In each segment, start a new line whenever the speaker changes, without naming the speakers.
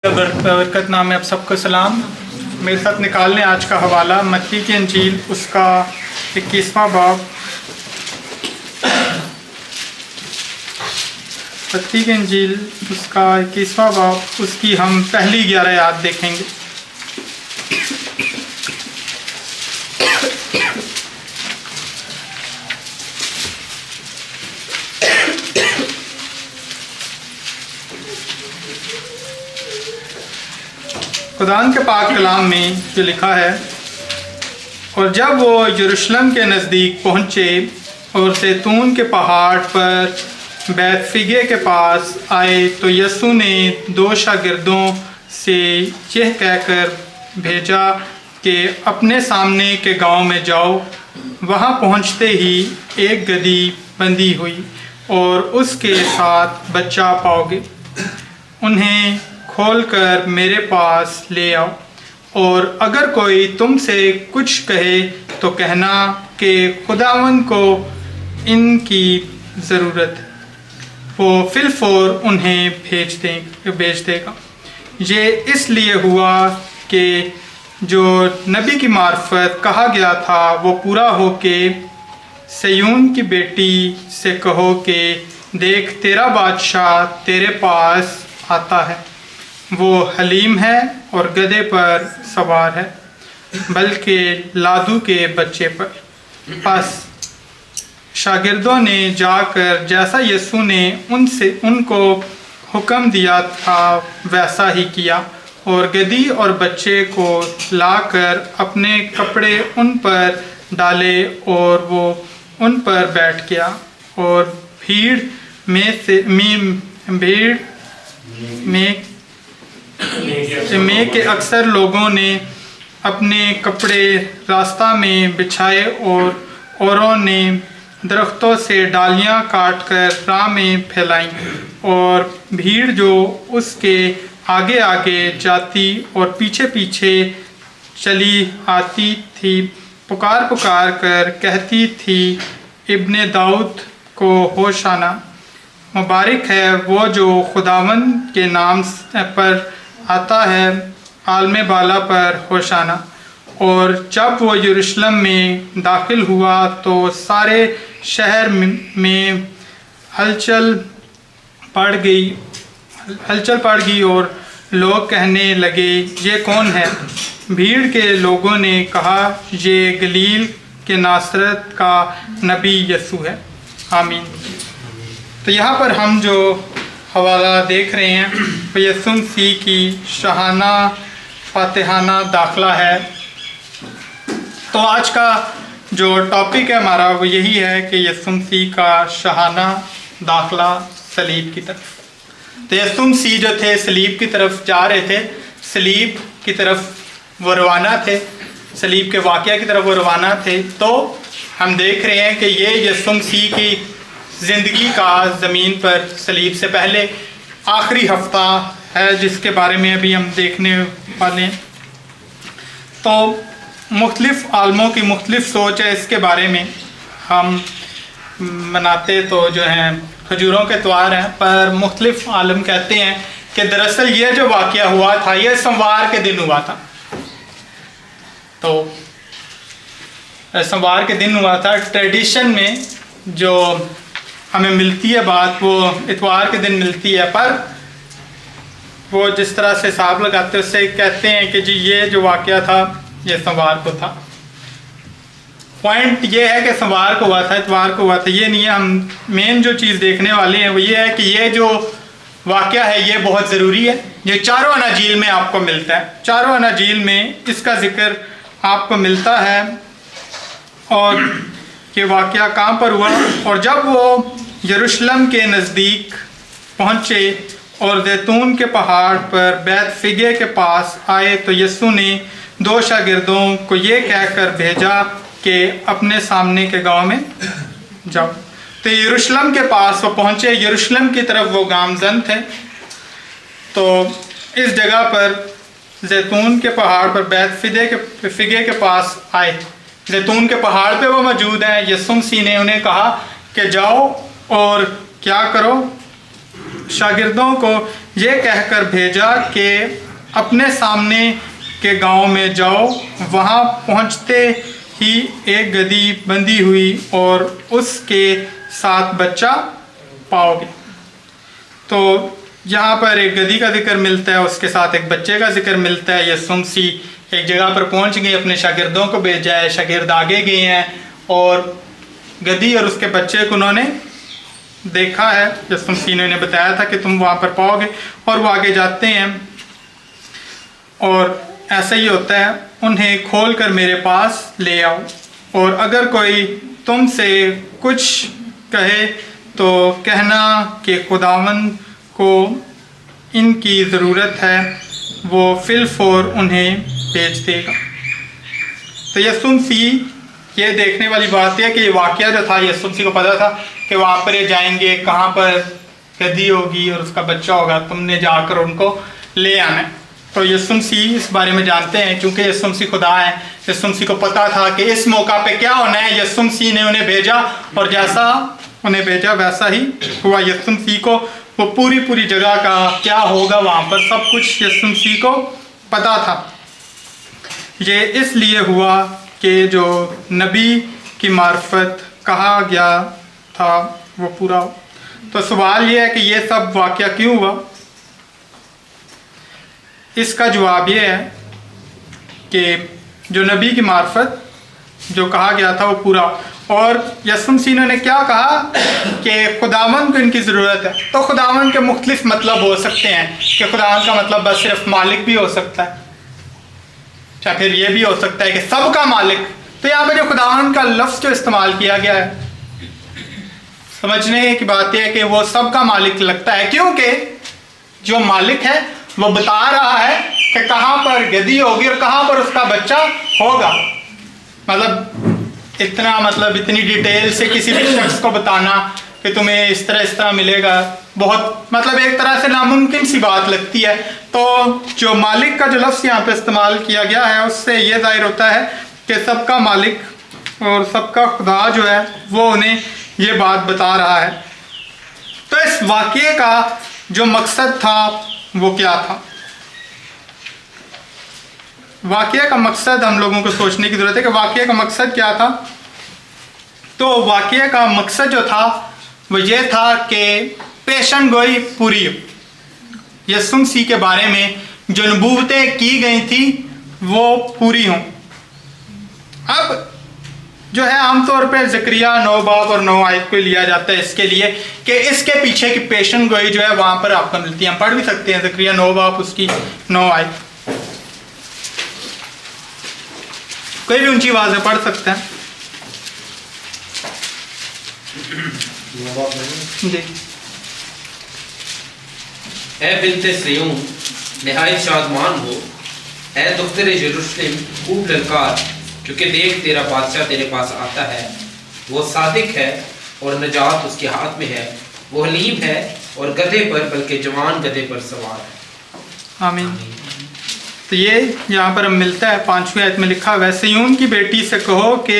برکت نام میں آپ سب کو سلام۔ میرے ساتھ نکالنے آج کا حوالہ متی کی انجیل اس کا 21واں باب۔ متی کی انجیل اس کا 21واں باب، اس کی ہم پہلی 11 آیات دیکھیں گے۔ خداوند کے پاک کلام میں جو لکھا ہے، اور جب وہ یروشلم کے نزدیک پہنچے اور زیتون کے پہاڑ پر بیت فگے کے پاس آئے تو یسوع نے 2 شاگردوں سے یہ کہہ کر بھیجا کہ اپنے سامنے کے گاؤں میں جاؤ۔ وہاں پہنچتے ہی ایک گدھی بندھی ہوئی اور اس کے ساتھ بچہ پاؤ گے، انہیں کھول کر میرے پاس لے آؤ، اور اگر کوئی تم سے کچھ کہے تو کہنا کہ خداوند کو ان کی ضرورت ہے، وہ فی الفور انہیں بھیج دے گا۔ یہ اس لیے ہوا کہ جو نبی کی معرفت کہا گیا تھا وہ پورا ہو کہ سیون کی بیٹی سے کہو کہ دیکھ تیرا بادشاہ تیرے پاس آتا ہے، وہ حلیم ہے اور گدھے پر سوار ہے، بلکہ لادو کے بچے پر۔ پس شاگردوں نے جا کر جیسا یسوع نے ان کو حکم دیا تھا ویسا ہی کیا، اور گدھی اور بچے کو لا کر اپنے کپڑے ان پر ڈالے اور وہ ان پر بیٹھ گیا، اور بھیڑ میں کے اکثر لوگوں نے اپنے کپڑے راستہ میں بچھائے، اور اوروں نے درختوں سے ڈالیاں کاٹ کر راہ میں پھیلائیں، اور بھیڑ جو اس کے آگے آگے جاتی اور پیچھے پیچھے چلی آتی تھی پکار کر کہتی تھی، ابن داؤد کو ہوشانا، مبارک ہے وہ جو خداوند کے نام پر آتا ہے، عالم بالا پر ہوشانا۔ اور جب وہ یروشلم میں داخل ہوا تو سارے شہر میں ہلچل پڑ گئی اور لوگ کہنے لگے، یہ کون ہے؟ بھیڑ کے لوگوں نے کہا، یہ گلیل کے ناصرت کا نبی یسوع ہے۔ آمین۔ تو یہاں پر ہم جو حوالہ دیکھ رہے ہیں وہ یسوع مسیح کی شاہانہ فاتحانہ داخلہ ہے۔ تو آج کا جو ٹاپک ہے ہمارا وہ یہی ہے کہ یسوع مسیح کا شاہانہ داخلہ صلیب کی طرف۔ تو یسوع مسیح جو تھے صلیب کی طرف جا رہے تھے، صلیب کی طرف وہ روانہ تھے، صلیب کے واقعہ کی طرف وہ روانہ تھے۔ تو ہم دیکھ رہے ہیں کہ یہ یسوع مسیح کی زندگی کا زمین پر صلیب سے پہلے آخری ہفتہ ہے، جس کے بارے میں ابھی ہم دیکھنے والے ہیں۔ تو مختلف عالموں کی مختلف سوچ ہے اس کے بارے میں۔ ہم مناتے تو جو ہیں کھجوروں کے تہوار ہیں، پر مختلف عالم کہتے ہیں کہ دراصل یہ جو واقعہ ہوا تھا یہ سوموار کے دن ہوا تھا۔ تو سوموار کے دن ہوا تھا۔ ٹریڈیشن میں جو ہمیں ملتی ہے بات وہ اتوار کے دن ملتی ہے، پر وہ جس طرح سے حساب لگاتے اس سے کہتے ہیں کہ جی یہ جو واقعہ تھا یہ سوموار کو تھا۔ پوائنٹ یہ ہے کہ سوموار کو ہوا تھا، اتوار کو ہوا تھا، یہ نہیں ہے۔ ہم مین جو چیز دیکھنے والے ہیں وہ یہ ہے کہ یہ جو واقعہ ہے یہ بہت ضروری ہے۔ یہ چاروں اناجیل میں آپ کو ملتا ہے، چاروں اناجیل میں اس کا ذکر آپ کو ملتا ہے۔ اور یہ واقعہ کہاں پر ہوا؟ اور جب وہ یروشلم کے نزدیک پہنچے اور زیتون کے پہاڑ پر بیت فگے کے پاس آئے تو یسوع نے 2 شاگردوں کو یہ کہہ کر بھیجا کہ اپنے سامنے کے گاؤں میں جاؤ۔ تو یروشلم کے پاس وہ پہنچے، یروشلم کی طرف وہ گامزن تھے۔ تو اس جگہ پر زیتون کے پہاڑ پر بیت فگے کے پاس آئے، زیتون کے پہاڑ پہ وہ موجود ہیں۔ یسوع مسیح نے انہیں کہا کہ جاؤ اور کیا کرو، شاگردوں کو یہ کہہ کر بھیجا کہ اپنے سامنے کے گاؤں میں جاؤ، وہاں پہنچتے ہی ایک گدھی بندھی ہوئی اور اس کے ساتھ بچہ پاؤ گے۔ تو یہاں پر ایک گدھی کا ذکر ملتا ہے، اس کے ساتھ ایک بچے کا ذکر ملتا ہے۔ یسوع مسیح ایک جگہ پر پہنچ گئے، اپنے شاگردوں کو بھیجا ہے، شاگرد آگے گئے ہیں اور گدھی اور اس کے بچے کو انہوں نے دیکھا ہے۔ یسوع مسیح نے انہیں بتایا تھا کہ تم وہاں پر پاؤ گے، اور وہ آگے جاتے ہیں اور ایسا ہی ہوتا ہے، انہیں کھول کر میرے پاس لے آؤ، اور اگر کوئی تم سے کچھ کہے تو کہنا کہ خداوند کو ان کی ضرورت ہے، وہ فی الفور انہیں بھیج دے گا۔ تو یسوع مسیح، یہ دیکھنے والی بات ہے کہ یہ واقعہ جو تھا، یسوع مسیح کو پتا تھا کہ وہاں پر یہ جائیں گے، کہاں پر گدھی ہوگی اور اس کا بچہ ہوگا، تم نے جا کر ان کو لے آنا ہے۔ تو یسوع مسیح اس بارے میں جانتے ہیں، کیونکہ یسوع مسیح خدا ہے، یسوع مسیح کو پتا تھا کہ اس موقع پہ کیا ہونا ہے۔ یسوع مسیح نے انہیں بھیجا اور جیسا انہیں بھیجا ویسا ہی ہوا۔ یسوع مسیح کو وہ پوری جگہ کا کیا ہوگا وہاں پر سب کچھ یسوع مسیح کو پتا تھا۔ یہ اس لیے ہوا کہ جو نبی کی معرفت کہا گیا تھا وہ پورا ہو۔ تو سوال یہ ہے کہ یہ سب واقعہ کیوں ہوا؟ اس کا جواب یہ ہے کہ جو نبی کی معرفت جو کہا گیا تھا وہ پورا، اور یسوع مسیح نے کیا کہا کہ خداوند کو ان کی ضرورت ہے۔ تو خداوند کے مختلف مطلب ہو سکتے ہیں، کہ خداوند کا مطلب بس صرف مالک بھی ہو سکتا ہے، یا پھر یہ بھی ہو سکتا ہے کہ سب کا مالک۔ تو یہاں پہ جو خداوند کا لفظ جو استعمال کیا گیا ہے، سمجھنے کی بات یہ ہے کہ وہ سب کا مالک لگتا ہے، کیونکہ جو مالک ہے وہ بتا رہا ہے کہ کہاں پر گدھی ہوگی اور کہاں پر اس کا بچہ ہوگا۔ اتنی ڈیٹیل سے کسی بھی شخص کو بتانا کہ تمہیں اس طرح ملے گا، بہت ایک طرح سے ناممکن سی بات لگتی ہے۔ تو جو مالک کا جو لفظ یہاں پہ استعمال کیا گیا ہے، اس سے یہ ظاہر ہوتا ہے کہ سب کا مالک اور سب کا خدا جو ہے وہ انہیں یہ بات بتا رہا ہے۔ تو اس واقعے کا جو مقصد تھا وہ کیا تھا؟ واقعہ کا مقصد ہم لوگوں کو سوچنے کی ضرورت ہے کہ واقعہ کا مقصد کیا تھا۔ تو واقعہ کا مقصد جو تھا وہ یہ تھا کہ پیشن گوئی پوری ہو، یسوع مسیح کے بارے میں جو نبوتیں کی گئی تھیں وہ پوری ہوں۔ اب جو ہے عام طور پہ زکریا 9 باب اور 9 آیت کو لیا جاتا ہے اس کے لیے کہ اس کے پیچھے کی پیشن گوئی جو ہے وہاں پر آپ کو ملتی ہے۔ ہم پڑھ بھی سکتے ہیں زکریا 9 باب اس کی 9 آیت، کوئی بھی اونچی آواز میں پڑھ سکتا ہے۔ جی۔
اے بنت صیون نہایت شادمان ہو، اے دختر یروشلم خوب للکار، کیونکہ دیکھ تیرا بادشاہ تیرے پاس آتا ہے، وہ صادق ہے اور نجات اس کے ہاتھ میں ہے، وہ حلیم ہے اور گدھے پر بلکہ جوان گدھے پر سوار ہے۔
آمین۔ تو یہ یہاں پر ہم ملتا ہے 5ویں آیت میں لکھا ہوا ہے، سیون کی بیٹی سے کہو کہ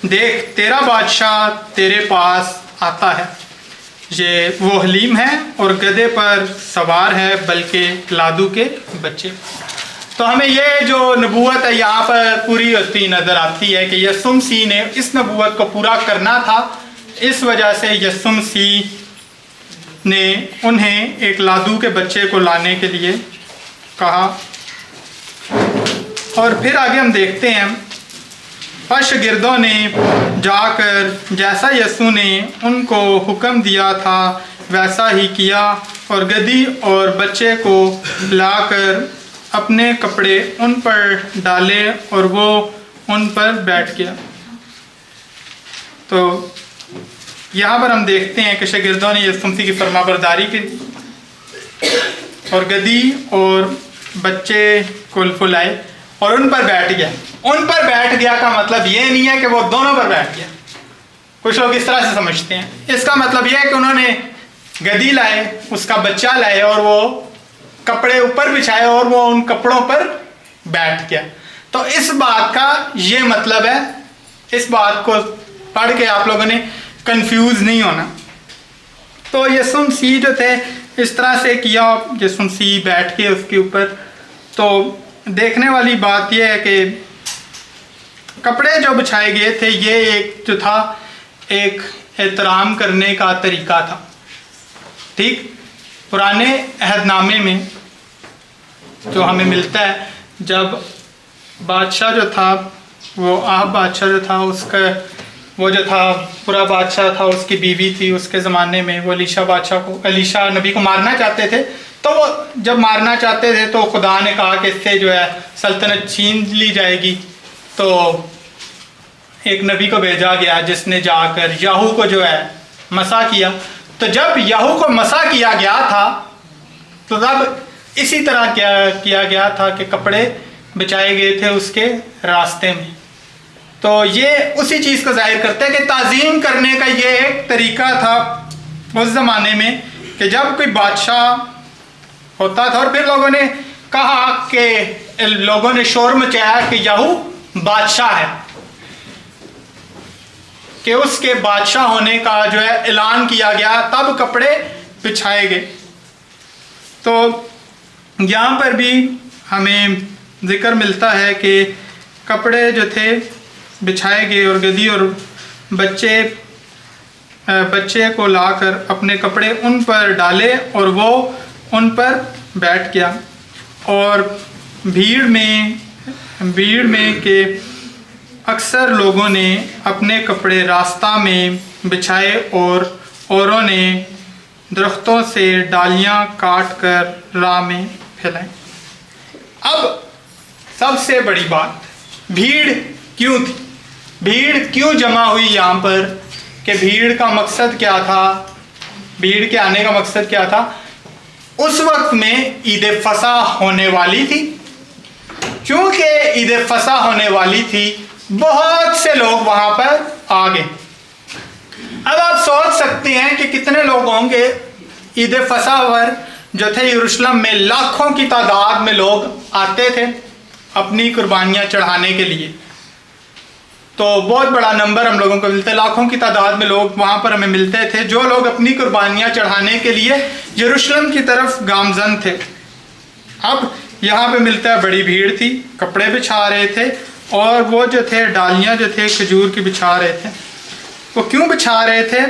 دیکھ تیرا بادشاہ تیرے پاس آتا ہے، یہ وہ حلیم ہے اور گدھے پر سوار ہے بلکہ لادو کے بچے۔ تو ہمیں یہ جو نبوت ہے یہاں پر پوری ہوتی نظر آتی ہے کہ یسوع مسیح نے اس نبوت کو پورا کرنا تھا، اس وجہ سے یسوع مسیح نے انہیں ایک لادو کے بچے کو لانے کے لیے کہا۔ اور پھر آگے ہم دیکھتے ہیں، پس شاگردوں نے جا کر جیسا یسوع نے ان کو حکم دیا تھا ویسا ہی کیا، اور گدھی اور بچے کو لا کر اپنے کپڑے ان پر ڈالے اور وہ ان پر بیٹھ گیا۔ تو یہاں پر ہم دیکھتے ہیں کہ شاگردوں نے یسوع مسیح کی فرما برداری کی اور گدھی اور بچے کو لائے اور ان پر بیٹھ گیا۔ ان پر بیٹھ گیا کا مطلب یہ نہیں ہے کہ وہ دونوں پر بیٹھ گیا، کچھ لوگ اس طرح سے سمجھتے ہیں۔ اس کا مطلب یہ ہے کہ انہوں نے گدھی لائے، اس کا بچہ لائے اور وہ کپڑے اوپر بچھائے اور وہ ان کپڑوں پر بیٹھ گیا۔ تو اس بات کا یہ مطلب ہے، اس بات کو پڑھ کے آپ لوگوں نے کنفیوز نہیں ہونا۔ تو یسوع مسیح جو تھے इस तरह से किया यसुमसी बैठ के उसके ऊपर। तो देखने वाली बात यह है कि कपड़े जो बिछाए गए थे ये एक जो था एक एहतराम करने का तरीका था। ठीक, पुराने अहदनामे में जो हमें मिलता है, जब बादशाह जो था वो आहब बादशाह जो था उसका वो जो था पूरा बादशाह था, उसकी बीवी थी उसके ज़माने में, वो अलीशा नबी को मारना चाहते थे। तो वो जब मारना चाहते थे तो खुदा ने कहा कि इससे जो है सल्तनत छीन ली जाएगी। तो एक नबी को भेजा गया जिसने जाकर याहू को जो है मसा किया। तो जब याहू को मसा किया गया था तो तब इसी तरह किया गया था कि कपड़े बिछाए गए थे उसके रास्ते में। तो ये उसी चीज़ को जाहिर करता है कि ताज़ीम करने का ये एक तरीका था उस ज़माने में कि जब कोई बादशाह होता था। और फिर लोगों ने कहा कि लोगों ने शोर मचाया कि याहू बादशाह है, कि उसके बादशाह होने का जो है ऐलान किया गया, तब कपड़े बिछाए गए। तो यहाँ पर भी हमें जिक्र मिलता है कि कपड़े जो थे बिछाए गए और गदी और बच्चे को लाकर अपने कपड़े उन पर डाले और वो उन पर बैठ गया। और भीड़ में के अक्सर लोगों ने अपने कपड़े रास्ता में बिछाए और औरों ने दरख्तों से डालियां काट कर राह में फैलाई। अब सबसे बड़ी बात, भीड़ क्यों थी, भीड़ क्यों जमा हुई यहाँ पर, कि भीड़ का मकसद क्या था, भीड़ के आने का मकसद क्या था। उस वक्त में ईद फसा होने वाली थी। क्योंकि ईद फसा होने वाली थी, बहुत से लोग वहां पर आ गए। अब आप सोच सकते हैं कि कितने लोग होंगे। ईद फसा पर जो थे यरूशलेम में लाखों की तादाद में लोग आते थे अपनी कुर्बानियां चढ़ाने के लिए। तो बहुत बड़ा नंबर हम लोगों को मिलता है, लाखों की तादाद में लोग वहाँ पर हमें मिलते थे जो लोग अपनी कुर्बानियाँ चढ़ाने के लिए यरूशलेम की तरफ गामजन थे। अब यहाँ पे मिलता है बड़ी भीड़ थी, कपड़े बिछा रहे थे और वो जो थे डालियाँ जो थे खजूर की बिछा रहे थे। वो क्यों बिछा रहे थे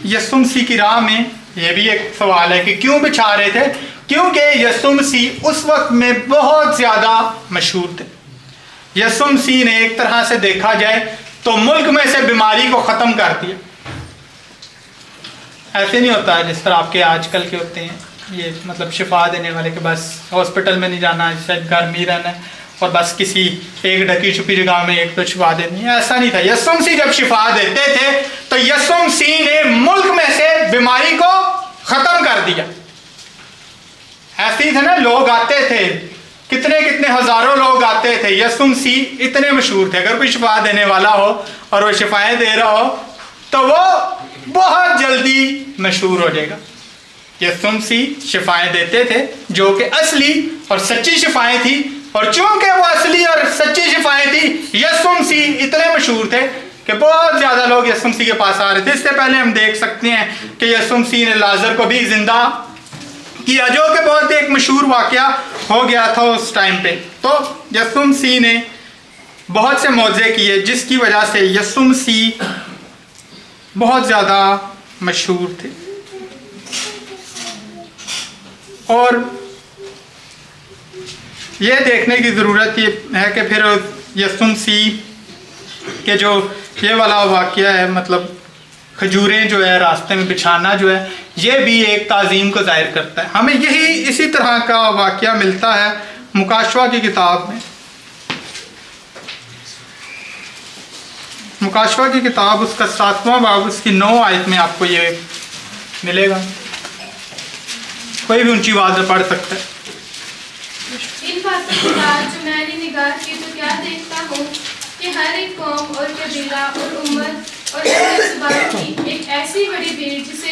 यसुम मसीह की राह में, ये भी एक सवाल है कि क्यों बिछा रहे थे। क्योंकि यसुम मसीह उस वक्त में बहुत ज़्यादा मशहूर थे। यसुम मसीह ने एक तरह से देखा जाए तो मुल्क में से बीमारी को ख़त्म कर दिया। ऐसे नहीं होता है जिस तरह आपके आजकल के होते हैं, ये मतलब शिफा देने वाले के बस हॉस्पिटल में नहीं जाना, शायद घर में ही रहना है और बस किसी एक ढकी छुपी जगह में एक तो शिफा देनी है। ऐसा नहीं था। यसुम मसीह जब शिफा देते थे तो यसुम मसीह ने मुल्क में से बीमारी को ख़त्म कर दिया। ऐसे ही थे ना, लोग आते थे, कितने कितने हज़ारों लोग आते थे। यसुम मसीह इतने मशहूर थे, अगर कोई शिफा देने वाला हो और वो शिफाएँ दे रहा हो तो वो बहुत जल्दी मशहूर हो जाएगा। यसुम मसीह शिफाएँ देते थे जो कि असली और सच्ची शिफाएँ थी, और चूंकि वो असली और सच्ची शिफाएँ थी, यसुम मसीह इतने मशहूर थे कि बहुत ज़्यादा लोग यसुम मसीह के पास आ रहे थे। इससे पहले हम देख सकते हैं कि यसुम मसीह ने लाजर को भी जिंदा किया, जो कि बहुत एक मशहूर वाक़या हो गया था उस टाइम पे। तो यसुम मसीह ने बहुत से मौजे किए जिसकी वजह से यसुम मसीह बहुत ज़्यादा मशहूर थे। और ये देखने की ज़रूरत ये है कि फिर यसुम मसीह के जो ये वाला वाक़या है, मतलब खजूरें जो है रास्ते में बिछाना जो है, ये भी एक ताज़ीम को ज़ाहिर करता है। हमें यही इसी तरह का वाक़या मिलता है मुकाशवा की किताब में। मुकाशवा की किताब उसका 7वां बाब उसकी 9 आयत में आपको ये मिलेगा। कोई भी ऊंची आवाज़ में पढ़ सकता है।
इन बातों के बाद जो मैंने निगाह की तो क्या देखता हूँ कि हर एक कौम और कबीला और उम्मत और ज़बान की एक ऐसी बड़ी भीड़ जिसे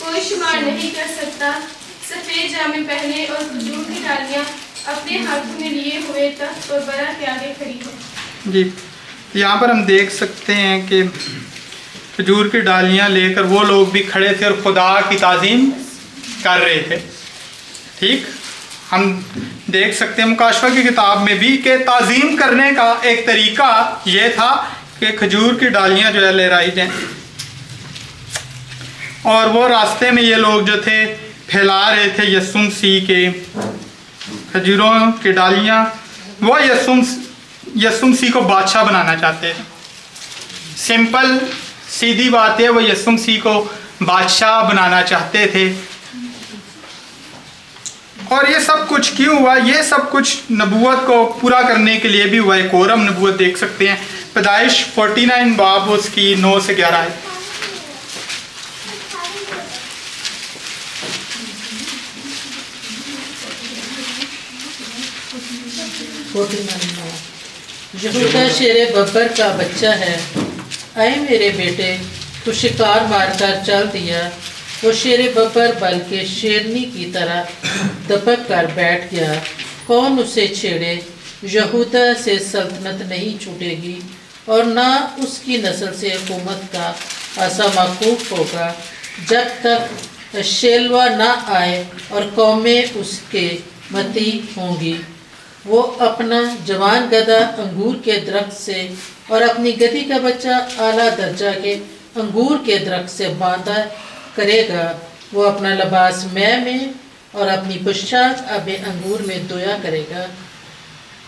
कोई शुमार नहीं कर सकता, सफ़ेद जामे पहने और खजूर की डालियाँ अपने हाथों में लिए हुए तख्त और बरा के आगे खड़ी है।
जी, यहाँ पर हम देख सकते हैं कि खजूर की डालियाँ लेकर वो लोग भी खड़े थे और खुदा की ताज़ीम कर रहे थे। ठीक, हम देख सकते हैं मुकाशफा की किताब में भी कि ताज़ीम करने का एक तरीका ये था कि खजूर की डालियाँ जो है लहराई जाएं, और वो रास्ते में ये लोग जो थे फैला रहे थे यीशु मसीह के खजूरों की डालियाँ। वो यीशु मसीह को बादशाह बनाना चाहते थे। सिंपल सीधी बात है, वो यीशु मसीह को बादशाह बनाना चाहते थे। और ये सब कुछ क्यों हुआ? ये सब कुछ नबूवत को पूरा करने के लिए भी हुआ। एक और हम नबूवत देख सकते हैं, पैदाइश 49 बाब उसकी 9 से 11 है।
यहूदा शेरे बब्बर का बच्चा है। ऐ मेरे बेटे, तू शिकार मारकर चल दिया। वो शेरे बब्बर बल्कि शेरनी की तरह दबक कर बैठ गया। कौन उसे छेड़े? यहूदा से सल्तनत नहीं छूटेगी और ना उसकी नस्ल से हुकूमत का आसा मौकूफ होगा जब तक शेलवा ना आए और कौमें उसके मती होंगी। वो अपना जवान गधा अंगूर के दरख्त से और अपनी गधी का बच्चा आला दर्जा के अंगूर के दरख्त से बांधा करेगा। वो अपना लिबास मैं में और अपनी पोशाक अब अंगूर में धोया करेगा।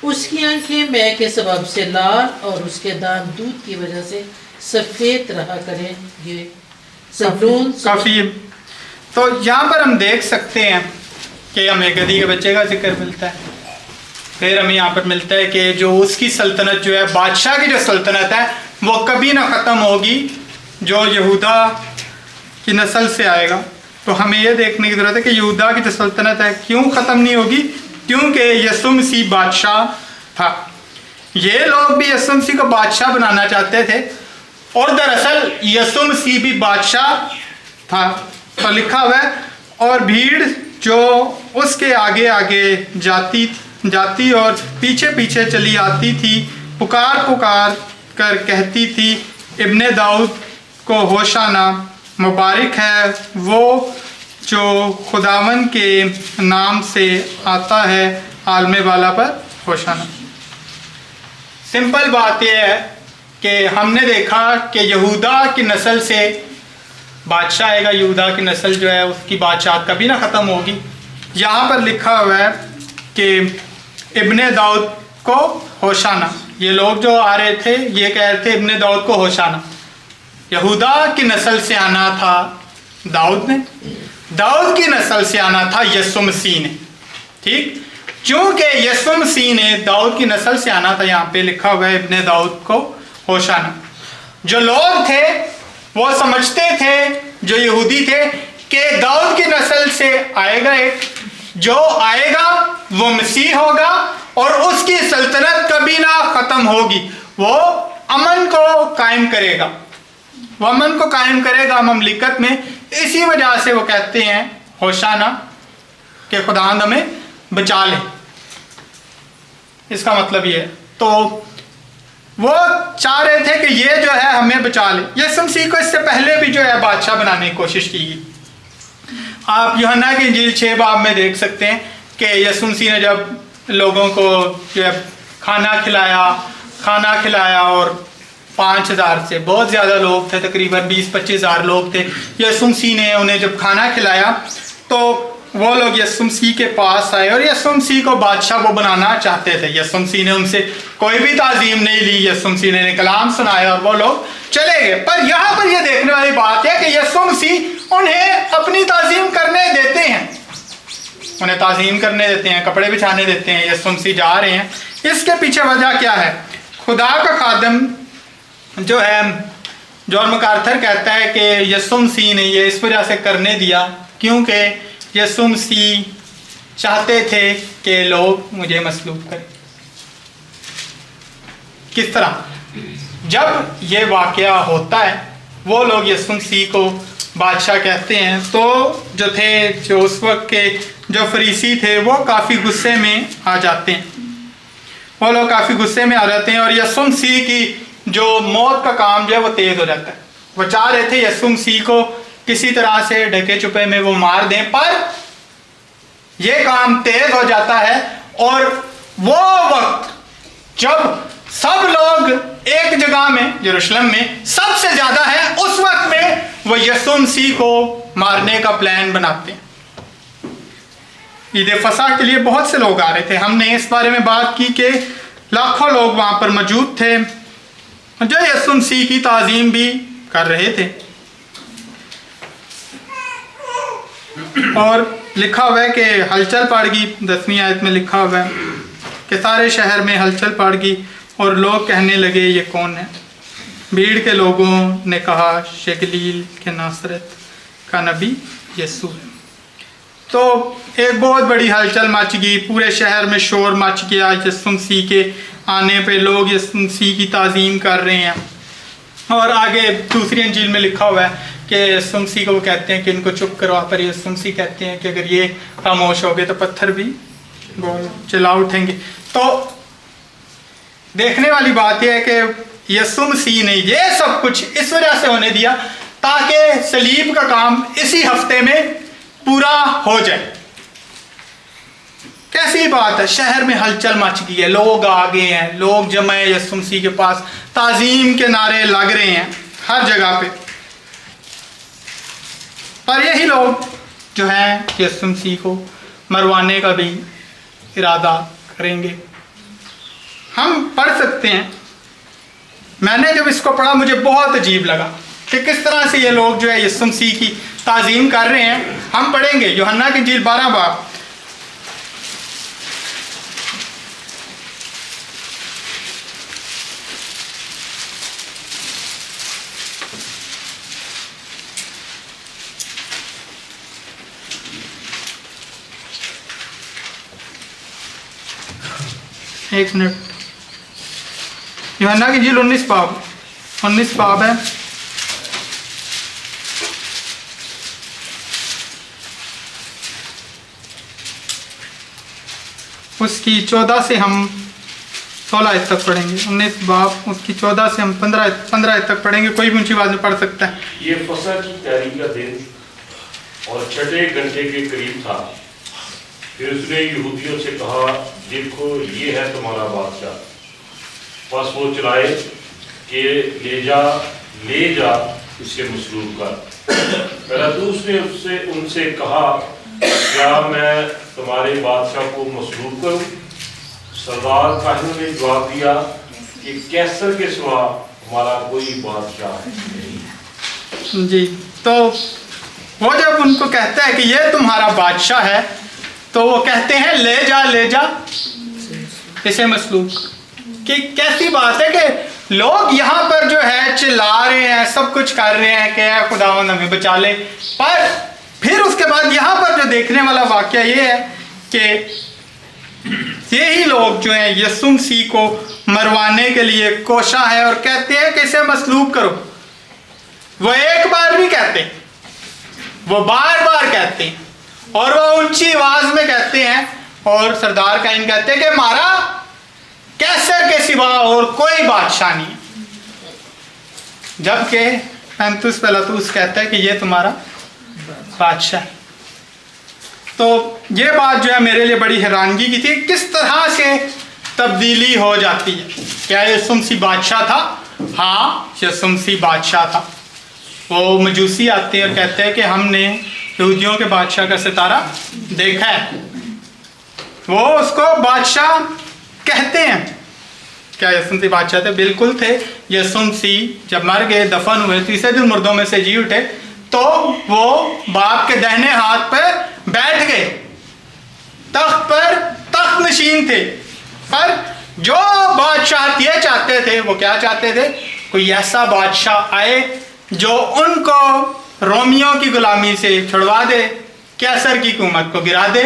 उसकी आंखें मैं के सबब से लाल और उसके दांत दूध की वजह से सफ़ेद रहा करेंगे।
काफ़ी। तो यहाँ पर हम देख सकते हैं कि हमें गधी के बच्चे का जिक्र मिलता है। फिर हमें यहाँ पर मिलता है कि जो उसकी सल्तनत जो है, बादशाह की जो सल्तनत है, वो कभी ना ख़त्म होगी, जो यहूदा की नस्ल से आएगा। तो हमें ये देखने की ज़रूरत है कि यहूदा की जो सल्तनत है क्यों ख़त्म नहीं होगी? क्योंकि यीशु मसीह बादशाह था। ये लोग भी यीशु मसीह को बादशाह बनाना चाहते थे, और दरअसल यीशु मसीह भी बादशाह था। तो लिखा हुआ है, और भीड़ जो उसके आगे आगे जाती और पीछे पीछे चली आती थी, पुकार पुकार कर कहती थी, इब्ने दाऊद को होशाना, मुबारक है वो जो खुदावन के नाम से आता है, आलमे वाला पर होशाना। सिंपल बात यह है कि हमने देखा कि यहूदा की नस्ल से बादशाह आएगा। यहूदा की नस्ल जो है उसकी बादशाह कभी ना ख़त्म होगी। यहाँ पर लिखा हुआ है कि इब्ने दाऊद को होशाना। ये लोग जो आ रहे थे ये कह रहे थे इब्ने दाऊद को होशाना। यहूदा की नस्ल से आना था दाऊद ने, दाऊद की नस्ल से आना था यीशु मसीह ने। ठीक, क्योंकि यीशु मसीह ने दाऊद की नस्ल से आना था, यहाँ पे लिखा हुआ है इब्ने दाऊद को होशाना। जो लोग थे वो समझते थे, जो यहूदी थे, कि दाऊद की नस्ल से आएगा एक, जो आएगा वो मसीह होगा और उसकी सल्तनत कभी ना ख़त्म होगी। वो अमन को कायम करेगा, वो अमन को कायम करेगा ममलिकत में। इसी वजह से वो कहते हैं होशाना कि खुदावंद हमें बचा ले। इसका मतलब ये है। तो वो चाह रहे थे कि ये जो है हमें बचा ले। यीशु मसीह को इससे पहले भी जो है बादशाह बनाने की कोशिश की गई। आप यूहन्ना की इंजील 6 बाब में देख सकते हैं कि यीशु मसीह ने जब लोगों को जो है खाना खिलाया और 5000 से बहुत ज़्यादा लोग थे, तकरीबन 20-25 हज़ार लोग थे। यीशु मसीह ने उन्हें जब खाना खिलाया तो वो लोग यीशु मसीह के पास आए और यीशु मसीह को बादशाह वो बनाना चाहते थे। यीशु मसीह ने उनसे कोई भी ताज़ीम नहीं ली। यीशु मसीह ने कलाम सुनाया और वो लोग चले गए। पर यहाँ पर ये देखने वाली बात है कि यीशु मसीह उन्हें अपनी ताज़ीम करने देते हैं, उन्हें ताज़ीम करने देते हैं, कपड़े बिछाने देते हैं। यीशु मसीह जा रहे हैं। इसके पीछे वजह क्या है? खुदा का खादम जो है जॉन मैकार्थर कहता है कि यीशु मसीह ने ये इस वजह से करने दिया क्योंकि यीशु मसीह चाहते थे कि लोग मुझे मसलूब करें। किस तरह? जब ये वाक़या होता है वो लोग यीशु मसीह को बादशाह कहते हैं, तो जो उस वक्त के जो फरीसी थे वो काफ़ी गुस्से में आ जाते हैं। वो लोग काफ़ी गुस्से में आ जाते हैं और यीशु मसीह की जो मौत का काम जो है वो तेज़ हो जाता है। वो चाह रहे थे यीशु मसीह को किसी तरह से ढके छुपे में वो मार दें, पर ये काम तेज हो जाता है और वो वक्त जब सब लोग एक जगह में यरूशलेम में सबसे ज्यादा है, उस वक्त में वो यीशु मसीह को मारने का प्लान बनाते हैं। ईद फसह के लिए बहुत से लोग आ रहे थे। हमने इस बारे में बात की कि लाखों लोग वहां पर मौजूद थे जो यीशु मसीह की ताज़ीम भी कर रहे थे। और लिखा हुआ है कि हलचल पड़ गई, 10वीं आयत में लिखा हुआ है कि सारे शहर में हलचल पड़ गई और लोग कहने लगे ये कौन है। भीड़ के लोगों ने कहा ये गलील के नासरत का नबी यीशु है। तो एक बहुत बड़ी हलचल मच गई, पूरे शहर में शोर मच गया। यीशु मसीह के आने पे लोग यीशु मसीह की ताज़ीम कर रहे हैं। और आगे दूसरी अंजील में लिखा हुआ है कि यीशु मसीह को वो कहते हैं कि इनको चुप करो, पर यीशु मसीह कहते हैं कि अगर ये खामोश हो गए तो पत्थर भी चिल्ला उठेंगे। तो देखने वाली बात यह है कि यीशु मसीह ने ये सब कुछ इस वजह से होने दिया ताकि सलीब का काम इसी हफ्ते में पूरा हो जाए। कैसी बात है, शहर में हलचल मच गई है, लोग आ गए हैं, लोग जमा है यीशु मसीह के पास, ताज़ीम के नारे लग रहे हैं हर जगह पे। पर यही लोग जो हैं यीशु मसीह को मरवाने का भी इरादा करेंगे। हम पढ़ सकते हैं, मैंने जब इसको पढ़ा मुझे बहुत अजीब लगा कि किस तरह से ये लोग जो है यीशु मसीह की ताज़ीम कर रहे हैं। हम पढ़ेंगे यूहन्ना की इंजील 12 बाब, एक मिनट, यूहन्ना की इंजील 19 बाब है। उसकी 14 से हम 16 आयत तक पढ़ेंगे। 19 बाब उसकी 14 से हम 15 आयत तक पढ़ेंगे। कोई भी ऊंची आवाज में पढ़ सकता है।
ये फसह की तैयारी का दिन और छठे घंटे के करीब था। फिर उसने यहूदियों से कहा, देखो ये है तुम्हारा बादशाह। बस वो चलाए कि ले जा इसे मसलूब कर। पिलातुस ने उनसे कहा, क्या मैं तुम्हारे बादशाह को मसलूब करूं? सरदार काहिनों ने जवाब दिया कि कैसर के सिवा हमारा कोई बादशाह नहीं।
जी, तो वो जब उनको कहता है कि ये तुम्हारा बादशाह है, तो वो कहते हैं ले जा इसे मसलूब। कि कैसी बात है कि लोग यहाँ पर जो है चिल्ला रहे हैं, सब कुछ कर रहे हैं कि खुदावंद हमें बचा ले, पर फिर उसके बाद यहाँ पर जो देखने वाला वाकया ये है कि यही लोग जो हैं यीशु मसीह को मरवाने के लिए कोशा है और कहते हैं कि इसे मसलूब करो। वो एक बार नहीं कहते, वो बार बार कहते हैं और वो ऊंची आवाज में कहते हैं। और सरदार काइन कहते हैं कि हमारा कैसर के सिवा और कोई बादशाह नहीं। जबकि पैंतुस पिलातुस कहता है कि ये तुम्हारा बादशाह। तो ये बात जो है मेरे लिए बड़ी हैरानगी की थी, किस तरह से तब्दीली हो जाती है। क्या यीशु मसीह बादशाह था? हाँ, यीशु मसीह बादशाह था। वो मजूसी आते हैं और कहते हैं कि हमने यहूदियों के बादशाह का सितारा देखा है। वो उसको बादशाह कहते हैं। क्या यीशु मसीह बादशाह थे? बिल्कुल थे। यीशु मसीह जब मर गए, दफन हुए, तीसरे दिन मुर्दों में से जी उठे, तो वो बाप के दाहिने हाथ पर बैठ गए, तख्त पर तख्त नशीन थे। पर जो बादशाह ये चाहते थे, वो क्या चाहते थे? कोई ऐसा बादशाह आए जो उनको रोमियों की गुलामी से छुड़वा दे, कैसर की हुकूमत को गिरा दे।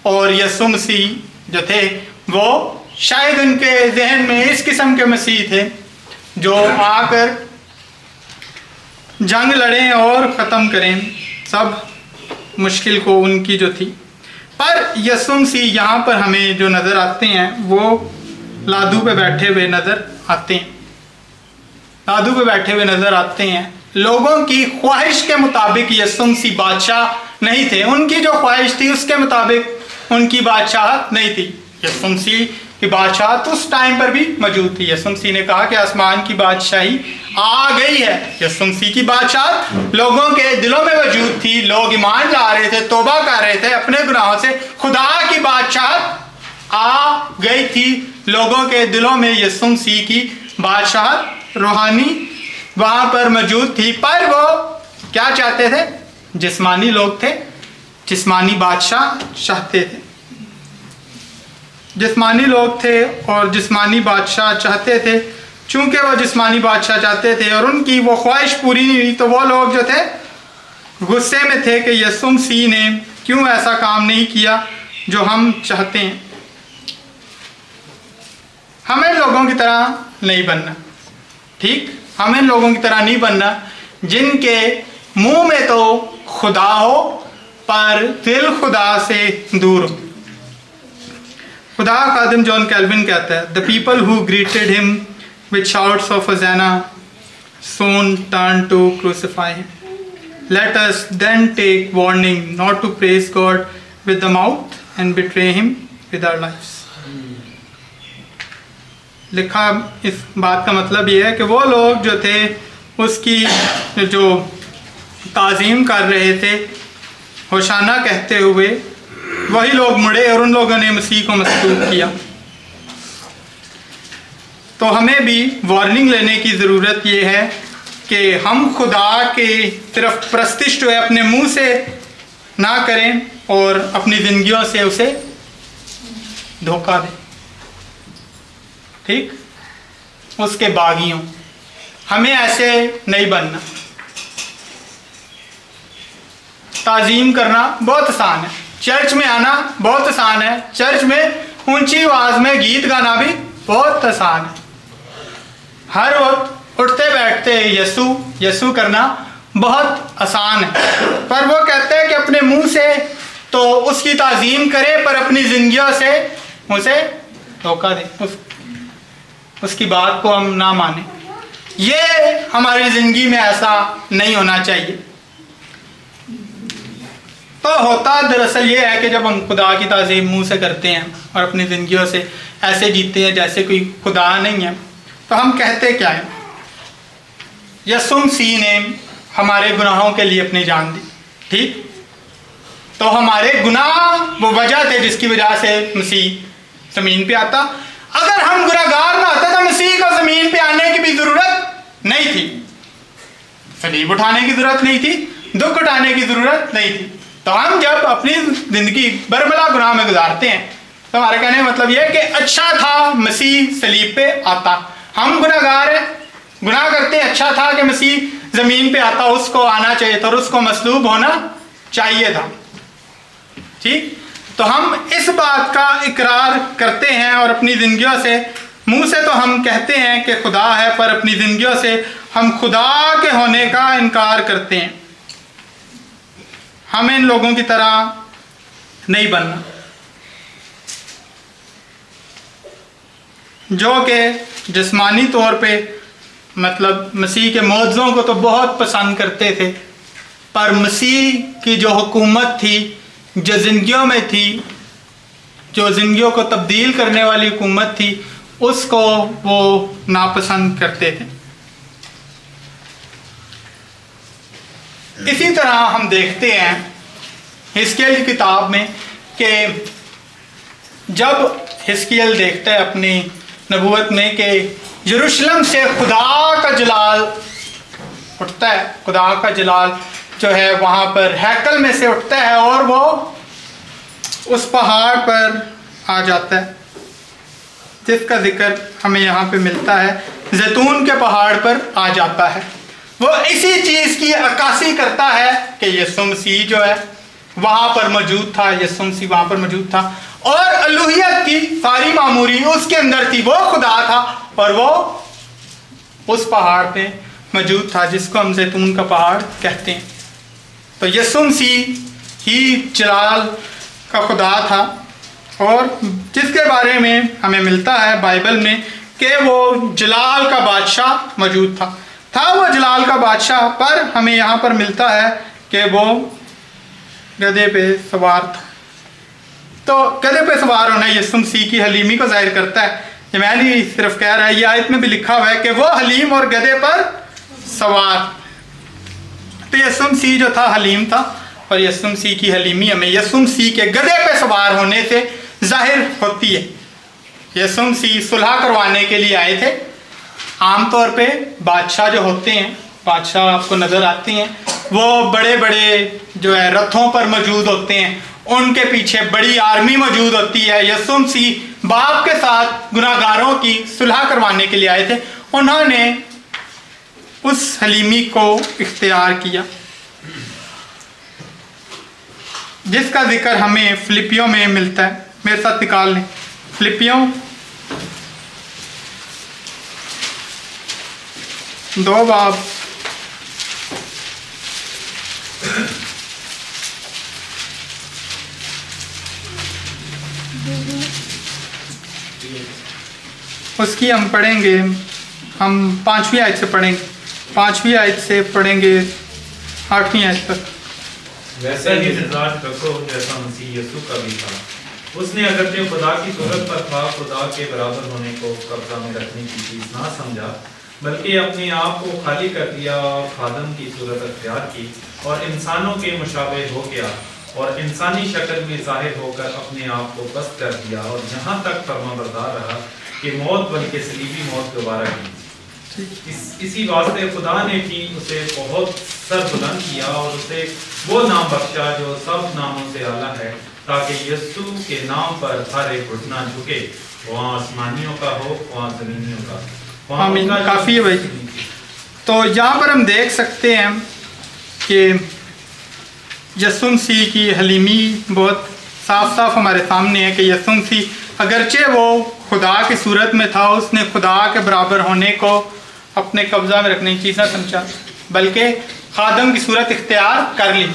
और यीशु मसीह जो थे वो शायद उनके जहन में इस किस्म के मसीह थे जो आकर जंग लड़ें और ख़त्म करें सब मुश्किल को उनकी जो थी। पर यीशु मसीह यहाँ पर हमें जो नज़र आते हैं वो लादू पे बैठे हुए नज़र आते हैं। लादू पे बैठे हुए नज़र आते हैं लोगों की ख्वाहिश के मुताबिक यीशु मसीह बादशाह नहीं थे। उनकी जो ख्वाहिश थी उसके मुताबिक उनकी बादशाहत नहीं थी। यीशु मसीह की बादशाहत उस टाइम पर भी मौजूद थी। यीशु मसीह ने कहा कि आसमान की बादशाही आ गई है। यीशु मसीह की बादशाहत लोगों के दिलों में मौजूद थी। लोग ईमान ला रहे थे, तौबा कर रहे थे अपने गुनाहों से। खुदा की बादशाहत आ गई थी लोगों के दिलों में। यीशु मसीह की बादशाहत रूहानी वहां पर मौजूद थी, पर वो क्या चाहते थे? जिस्मानी लोग थे, जिस्मानी बादशाह चाहते थे। जिस्मानी लोग थे और जिस्मानी बादशाह चाहते थे। चूंकि वो जिस्मानी बादशाह चाहते थे और उनकी वो ख्वाहिश पूरी नहीं हुई, तो वो लोग जो थे गुस्से में थे कि यीशु मसीह ने क्यों ऐसा काम नहीं किया जो हम चाहते हैं। हमें लोगों की तरह नहीं बनना, ठीक? हमें लोगों की तरह नहीं बनना जिनके मुंह में तो खुदा हो पर दिल खुदा से दूर हो। खुदा खादिम जॉन कैल्विन कहता है, the people who greeted him with shouts of hosanna soon turned to crucify him. Let us then take warning not to praise God with the mouth and betray him with our lives. लिखा इस बात का मतलब ये है कि वो लोग जो थे उसकी जो ताज़ीम कर रहे थे होशाना कहते हुए, वही लोग मुड़े और उन लोगों ने मसीह को मसलूब किया। तो हमें भी वार्निंग लेने की ज़रूरत ये है कि हम खुदा की तरफ प्रस्तिश जो है अपने मुंह से ना करें और अपनी ज़िंदगियों से उसे धोखा दें, ठीक? उसके बागियों। हमें ऐसे नहीं बनना। ताज़ीम करना बहुत आसान है, चर्च में आना बहुत आसान है, चर्च में ऊंची आवाज़ में गीत गाना भी बहुत आसान है, हर वक्त उठते बैठते यीशु यीशु करना बहुत आसान है। पर वो कहते हैं कि अपने मुंह से तो उसकी ताज़ीम करें पर अपनी ज़िंदगियों से उसे धोखा दें, उसकी बात को हम ना माने। ये हमारी ज़िंदगी में ऐसा नहीं होना चाहिए। तो होता दरअसल ये है कि जब हम खुदा की ताज़ीम मुंह से करते हैं और अपनी ज़िंदगियों से ऐसे जीते हैं जैसे कोई खुदा नहीं है, तो हम कहते क्या है? यीशु मसीह ने हमारे गुनाहों के लिए अपनी जान दी, ठीक? तो हमारे गुनाह वो वजह थे जिसकी वजह से मसीह ज़मीन पे आता। अगर हम गुनहगार ना होते तो मसीह को ज़मीन पे आने की भी ज़रूरत नहीं थी, सलीब उठाने की ज़रूरत नहीं थी, दुख उठाने की ज़रूरत नहीं थी। तो हम जब अपनी ज़िंदगी बरबला गुनाह में गुजारते हैं तो हमारे कहने का मतलब यह है कि अच्छा था मसीह सलीब पे आता। हम गुनहगार हैं, गुनाह करते हैं, अच्छा था कि मसीह ज़मीन पे आता, उसको आना चाहिए था और उसको मसलूब होना चाहिए था, ठीक? तो हम इस बात का इकरार करते हैं और अपनी ज़िंदगियों से, मुंह से तो हम कहते हैं कि खुदा है, पर अपनी ज़िंदगियों से हम खुदा के होने का इनकार करते हैं। हमें इन लोगों की तरह नहीं बनना जो कि जिस्मानी तौर पे मतलब मसीह के मौजज़ों को तो बहुत पसंद करते थे, पर मसीह की जो हुकूमत थी, जो ज़िंदगियों में थी, जो ज़िंदगियों को तब्दील करने वाली हुकूमत थी, उसको वो नापसंद करते थे। इसी तरह हम देखते हैं हिस्कियल की किताब में कि जब हिस्कियल देखता है अपनी नबूवत में कि यरूशलेम से खुदा का जलाल उठता है, खुदा का जलाल जो है वहाँ पर हैकल में से उठता है और वो उस पहाड़ पर आ जाता है, जिसका जिक्र हमें यहाँ पे मिलता है, जैतून के पहाड़ पर आ जाता है। वो इसी चीज़ की अक्कासी करता है कि यीशु मसीह जो है वहाँ पर मौजूद था, यीशु मसीह वहाँ पर मौजूद था और अलूहियत की सारी मामूरी उसके अंदर थी। वो खुदा था और वो उस पहाड़ पे मौजूद था जिसको हम जैतून का पहाड़ कहते हैं। तो यीशु मसीह ही जलाल का खुदा था और जिसके बारे में हमें मिलता है बाइबल में कि वो जलाल का बादशाह मौजूद था। تھا وہ جلال کا بادشاہ، پر ہمیں یہاں پر ملتا ہے کہ وہ گدھے پہ سوار تھا۔ تو گدھے پہ سوار ہونا یسوع مسیح کی حلیمی کو ظاہر کرتا ہے۔ یہ میں نہیں صرف کہہ رہا ہے، یہ آیت میں بھی لکھا ہوا ہے کہ وہ حلیم اور گدھے پر سوار۔ تو یسوع مسیح جو تھا حلیم تھا، اور یسوع مسیح کی حلیمی ہمیں یسوع مسیح کے گدھے پہ سوار ہونے سے ظاہر ہوتی ہے۔ یسوع مسیح صلح کروانے کے لیے آئے تھے۔ عام طور پہ بادشاہ جو ہوتے ہیں، بادشاہ آپ کو نظر آتے ہیں، وہ بڑے بڑے جو ہے رتھوں پر موجود ہوتے ہیں، ان کے پیچھے بڑی آرمی موجود ہوتی ہے۔ یسوع مسیح باپ کے ساتھ گناہ گاروں کی صلح کروانے کے لیے آئے تھے۔ انہوں نے اس حلیمی کو اختیار کیا، جس کا ذکر ہمیں فلپیوں میں ملتا ہے۔ میرے ساتھ نکال لیں فلپیوں 2 باب اس کی ہم پڑھیں گے، ہم 5ویں آیت سے پڑھیں گے، 5ویں آیت سے پڑھیں گے 8ویں آیت تک۔
ویسا ہی مزاج رکھو جیسا مسیح یسوع کا بھی تھا۔ اس نے اگرچہ خدا کی صورت پر تھا، خدا کے برابر ہونے کو قبضہ میں رکھنے کی چیز نہ سمجھا، بلکہ اپنے آپ کو خالی کر دیا اور خادم کی صورت اختیار کی، اور انسانوں کے مشابہ ہو گیا، اور انسانی شکل میں ظاہر ہو کر اپنے آپ کو پست کر دیا، اور یہاں تک فرما بردار رہا کہ موت بلکہ صلیبی موت دوبارہ کی۔ اسی واسطے خدا نے بھی اسے بہت سر بلند کیا اور اسے وہ نام بخشا جو سب ناموں سے اعلیٰ ہے، تاکہ یسوع کے نام پر ہر ایک گھٹنا جھکے، وہاں آسمانیوں کا ہو، وہاں زمینیوں کا۔
آمین، کافی ہے بھائی۔ تو یہاں پر ہم دیکھ سکتے ہیں کہ یسوع مسیح کی حلیمی بہت صاف صاف ہمارے سامنے ہے کہ یسوع مسیح اگرچہ وہ خدا کی صورت میں تھا، اس نے خدا کے برابر ہونے کو اپنے قبضہ میں رکھنے کی چیز نہ سمجھا، بلکہ خادم کی صورت اختیار کر لی۔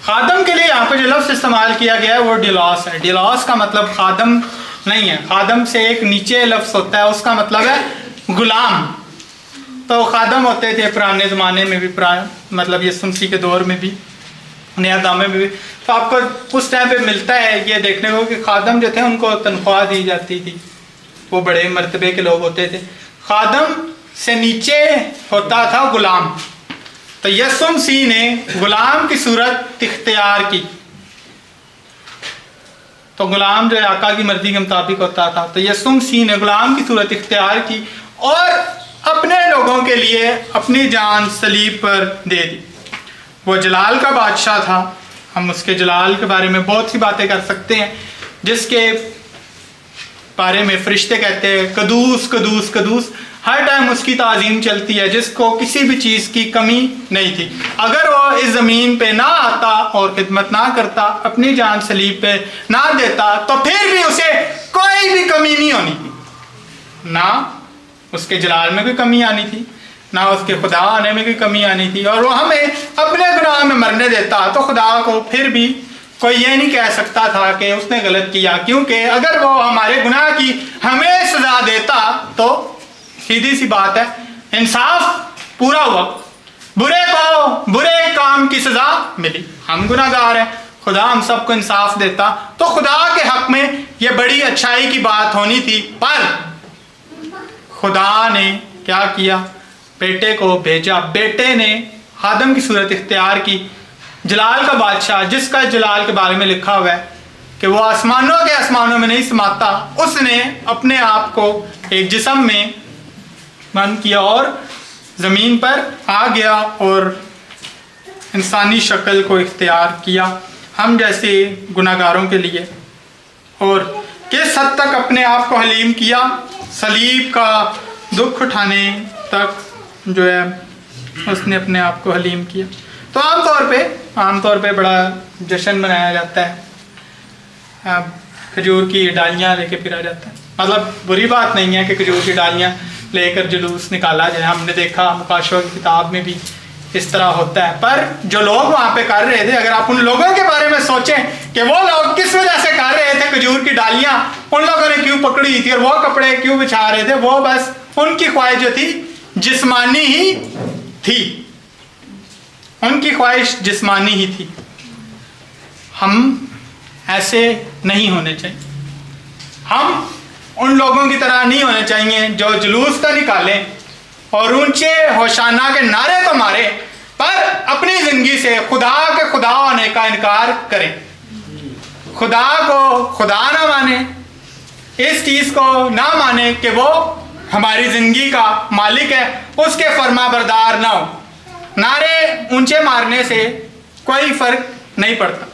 خادم کے لیے یہاں پہ جو لفظ استعمال کیا گیا ہے وہ ڈیلاس ہے۔ ڈیلاس کا مطلب خادم نہیں ہے، خادم سے ایک نیچے لفظ ہوتا ہے، اس کا مطلب ہے غلام۔ تو خادم ہوتے تھے پرانے زمانے میں بھی، مطلب یسوع مسیح کے دور میں بھی، نیا دامے میں بھی۔ تو آپ کو اس ٹائم پہ ملتا ہے یہ دیکھنے کو کہ خادم جو تھے ان کو تنخواہ دی جاتی تھی، وہ بڑے مرتبے کے لوگ ہوتے تھے۔ خادم سے نیچے ہوتا تھا غلام۔ تو یسوع مسیح نے غلام کی صورت اختیار کی۔ تو غلام جو ہے آقا کی مرضی کے مطابق ہوتا تھا، تو یسوع مسیح نے غلام کی صورت اختیار کی اور اپنے لوگوں کے لیے اپنی جان صلیب پر دے دی۔ وہ جلال کا بادشاہ تھا۔ ہم اس کے جلال کے بارے میں بہت سی باتیں کر سکتے ہیں، جس کے بارے میں فرشتے کہتے ہیں قدوس قدوس قدوس، ہر ٹائم اس کی تعظیم چلتی ہے، جس کو کسی بھی چیز کی کمی نہیں تھی۔ اگر وہ اس زمین پہ نہ آتا اور خدمت نہ کرتا، اپنی جان صلیب پہ نہ دیتا، تو پھر بھی اسے کوئی بھی کمی نہیں ہونی تھی، نہ اس کے جلال میں کوئی کمی آنی تھی، نہ اس کے خدا آنے میں کوئی کمی آنی تھی، اور وہ ہمیں اپنے گناہ میں مرنے دیتا، تو خدا کو پھر بھی کوئی یہ نہیں کہہ سکتا تھا کہ اس نے غلط کیا، کیونکہ اگر وہ ہمارے گناہ کی ہمیں سزا دیتا تو سیدھی سی بات ہے انصاف پورا ہوا، برے کو برے کام کی سزا ملی۔ ہم گناہ گار ہیں، خدا ہم سب کو انصاف دیتا، تو خدا کے حق میں یہ بڑی اچھائی کی بات ہونی تھی، پر خدا نے کیا کیا؟ بیٹے کو بھیجا۔ بیٹے نے خادم کی صورت اختیار کی۔ جلال کا بادشاہ، جس کا جلال کے بارے میں لکھا ہوا ہے کہ وہ آسمانوں کے آسمانوں میں نہیں سماتا، اس نے اپنے آپ کو ایک جسم میں بند کیا اور زمین پر آ گیا اور انسانی شکل کو اختیار کیا ہم جیسے گناہ گاروں کے لیے، اور کس حد تک اپنے آپ کو حلیم کیا؟ صلیب کا دکھ اٹھانے تک جو ہے اس نے اپنے آپ کو حلیم کیا۔ تو عام طور پہ بڑا جشن منایا جاتا ہے، کھجور کی ڈالیاں لے کے پھرا جاتا ہے۔ مطلب بری بات نہیں ہے کہ کھجور کی ڈالیاں لے کر جلوس نکالا جائے، ہم نے دیکھا مکاشفہ کی کتاب میں بھی اس طرح ہوتا ہے، پر جو لوگ وہاں پہ کر رہے تھے، اگر آپ ان لوگوں کے بارے میں سوچیں کہ وہ لوگ کس وجہ سے کر رہے تھے کھجور کی ڈالیاں، ان لوگوں نے کیوں پکڑی تھی اور وہ کپڑے کیوں بچھا رہے تھے، وہ بس ان کی خواہش جو تھی جسمانی ہی थी, उनकी ख्वाहिश जिस्मानी ही थी। हम ऐसे नहीं होने चाहिए। हम उन लोगों की तरह नहीं होने चाहिए जो जुलूस तो निकालें और ऊंचे होशाना के नारे तो मारे, पर अपनी जिंदगी से खुदा के खुदा होने का इनकार करें, खुदा को खुदा ना माने, इस चीज को ना माने कि वो हमारी जिंदगी का मालिक है, उसके फर्मा बरदार ना हो। नारे ऊंचे मारने से कोई फर्क नहीं पड़ता।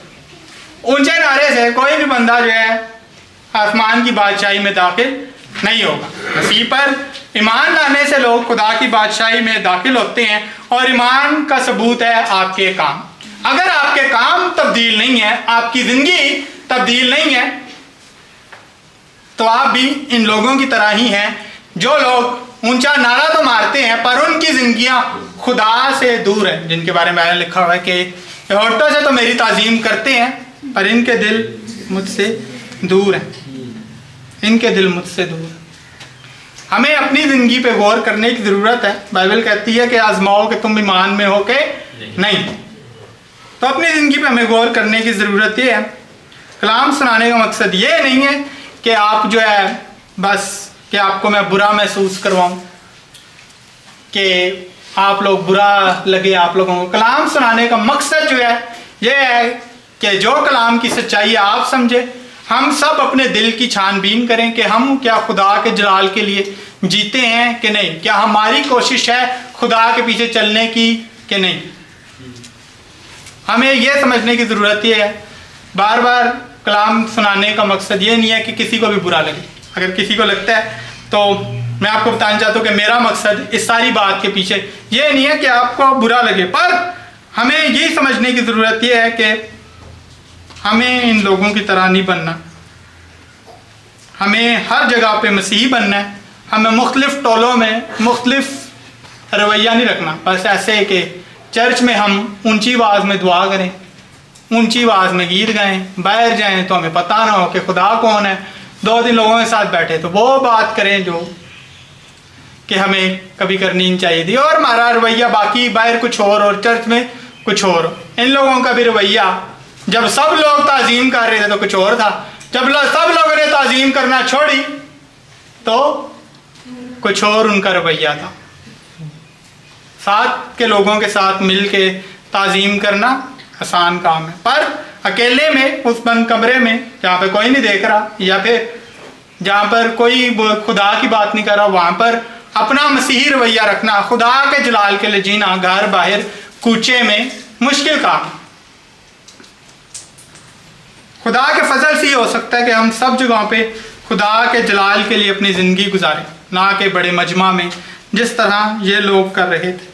ऊंचे नारे से कोई भी बंदा जो है आसमान की बादशाही में दाखिल नहीं होगा। मसीह पर ईमान लाने से लोग खुदा की बादशाही में दाखिल होते हैं, और ईमान का सबूत है आपके काम। अगर आपके काम तब्दील नहीं है, आपकी जिंदगी तब्दील नहीं है, तो आप भी इन लोगों की तरह ही हैं जो लोग ऊंचा नारा तो मारते हैं पर उनकी जिंदगियां खुदा से दूर है, जिनके बारे में लिखा हुआ है कि होठों से तो मेरी ताजीम करते हैं पर इनके दिल मुझसे दूर है, इनके दिल मुझसे दूर है। हमें अपनी जिंदगी पे गौर करने की ज़रूरत है। बाइबल कहती है कि आजमाओ कि तुम ईमान में हो के नहीं। तो अपनी ज़िंदगी पे हमें गौर करने की ज़रूरत ये है। कलाम सुनाने का मकसद ये नहीं है कि आप जो है बस कि आपको मैं बुरा महसूस करवाऊं, कि आप लोग बुरा लगे आप लोगों को। कलाम सुनाने का मकसद जो है ये है कि जो कलाम की सच्चाई आप समझे, हम सब अपने दिल की छानबीन करें कि हम क्या खुदा के जलाल के लिए जीते हैं कि नहीं, क्या हमारी कोशिश है खुदा के पीछे चलने की कि नहीं। हमें यह समझने की ज़रूरत ये है, बार बार कलाम सुनाने का मकसद ये नहीं है कि किसी को भी बुरा लगे। अगर किसी को लगता है तो मैं आपको बताना चाहता हूँ कि मेरा मकसद इस सारी बात के पीछे ये नहीं है कि आपको बुरा लगे, पर हमें यही समझने की ज़रूरत ये है कि हमें इन लोगों की तरह नहीं बनना। हमें हर जगह पे मसीही बनना है। हमें मुख्तलिफ टोलों में मुख्तलिफ रवैया नहीं रखना। बस ऐसे कि चर्च में हम ऊंची आवाज़ में दुआ करें, ऊंची आवाज़ में गीत गाएं, बाहर जाएं तो हमें पता ना हो कि खुदा कौन है। 2-3 लोगों के साथ बैठे तो वो बात करें जो कि हमें कभी करनी नहीं चाहिए थी, और हमारा रवैया बाकी बाहर कुछ और चर्च में कुछ और। इन लोगों का भी रवैया जब सब लोग ताज़ीम कर रहे थे तो कुछ और था, जब सब लोगों ने ताज़ीम करना छोड़ी तो कुछ और उनका रवैया था। साथ के लोगों के साथ मिल के ताज़ीम करना आसान काम है, पर अकेले में उस बंद कमरे में जहाँ पे कोई नहीं देख रहा, या फिर जहाँ पर कोई खुदा की बात नहीं कर रहा, वहाँ पर अपना मसीही रवैया रखना, खुदा के जलाल के लिए जीना घर बाहर कूचे में मुश्किल काम। खुदा के फजल से ही हो सकता है कि हम सब जगहों पे खुदा के जलाल के लिए अपनी ज़िंदगी गुजारें, ना कि बड़े मजमा में जिस तरह ये लोग कर रहे थे।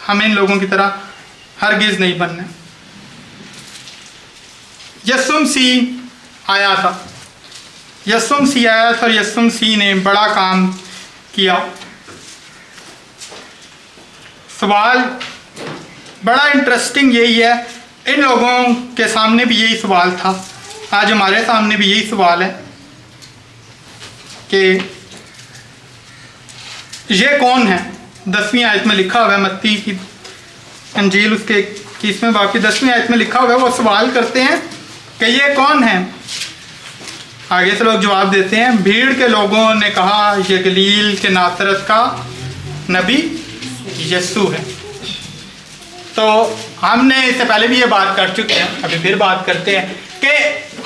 हमें इन लोगों की तरह हरगिज़ नहीं बनना। यीशु मसीह आया था, यीशु मसीह आया था और यीशु मसीह ने बड़ा काम किया। सवाल बड़ा इंटरेस्टिंग यही है, इन लोगों के सामने भी यही सवाल था, आज हमारे सामने भी यही सवाल है कि ये कौन है। 10वीं आयत में लिखा हुआ है, मत्ती की अंजील उसके 21वें बाब की 10वीं आयत में लिखा हुआ है। वो सवाल करते हैं कि ये कौन है। आगे से लोग जवाब देते हैं, भीड़ के लोगों ने कहा ये गलील के नासरत का नबी यीशु है। तो हमने इससे पहले भी ये बात कर चुके हैं, अभी फिर बात करते हैं कि